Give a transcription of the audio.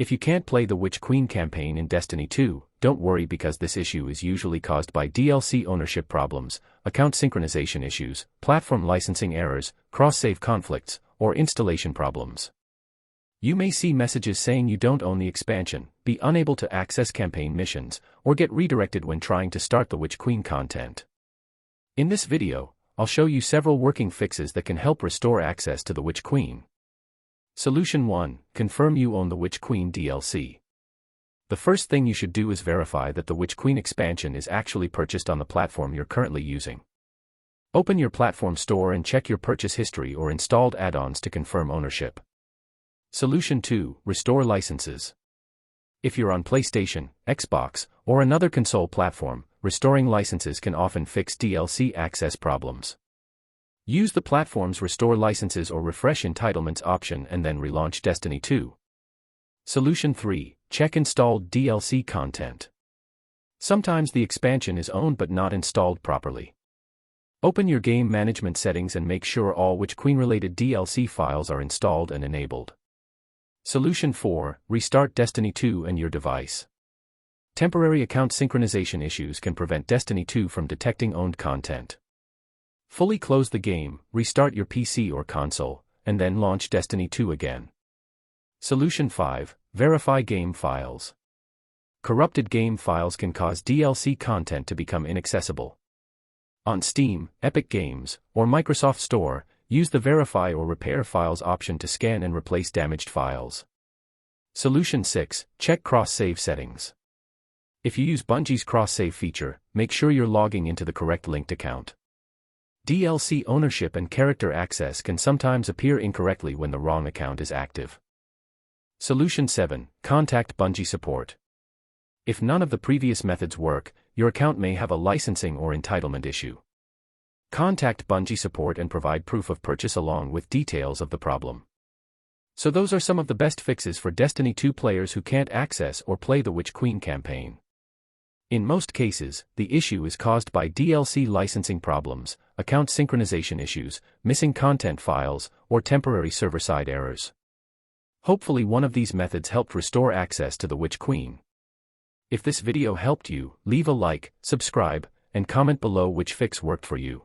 If you can't play the Witch Queen campaign in Destiny 2, don't worry because this issue is usually caused by DLC ownership problems, account synchronization issues, platform licensing errors, cross-save conflicts, or installation problems. You may see messages saying you don't own the expansion, be unable to access campaign missions, or get redirected when trying to start the Witch Queen content. In this video, I'll show you several working fixes that can help restore access to the Witch Queen. Solution 1. Confirm you own the Witch Queen DLC. The first thing you should do is verify that the Witch Queen expansion is actually purchased on the platform you're currently using. Open your platform store and check your purchase history or installed add-ons to confirm ownership. Solution 2. Restore licenses. If you're on PlayStation, Xbox, or another console platform, restoring licenses can often fix DLC access problems. Use the platform's Restore Licenses or Refresh Entitlements option and then relaunch Destiny 2. Solution 3. Check installed DLC content. Sometimes the expansion is owned but not installed properly. Open your game management settings and make sure all Witch Queen-related DLC files are installed and enabled. Solution 4. Restart Destiny 2 and your device. Temporary account synchronization issues can prevent Destiny 2 from detecting owned content. Fully close the game, restart your PC or console, and then launch Destiny 2 again. Solution 5. Verify game files. Corrupted game files can cause DLC content to become inaccessible. On Steam, Epic Games, or Microsoft Store, use the Verify or Repair Files option to scan and replace damaged files. Solution 6. Check cross-save settings. If you use Bungie's cross-save feature, make sure you're logging into the correct linked account. DLC ownership and character access can sometimes appear incorrectly when the wrong account is active. Solution 7. Contact Bungie support. If none of the previous methods work, your account may have a licensing or entitlement issue. Contact Bungie support and provide proof of purchase along with details of the problem. So those are some of the best fixes for Destiny 2 players who can't access or play the Witch Queen campaign. In most cases, the issue is caused by DLC licensing problems, account synchronization issues, missing content files, or temporary server-side errors. Hopefully one of these methods helped restore access to the Witch Queen. If this video helped you, leave a like, subscribe, and comment below which fix worked for you.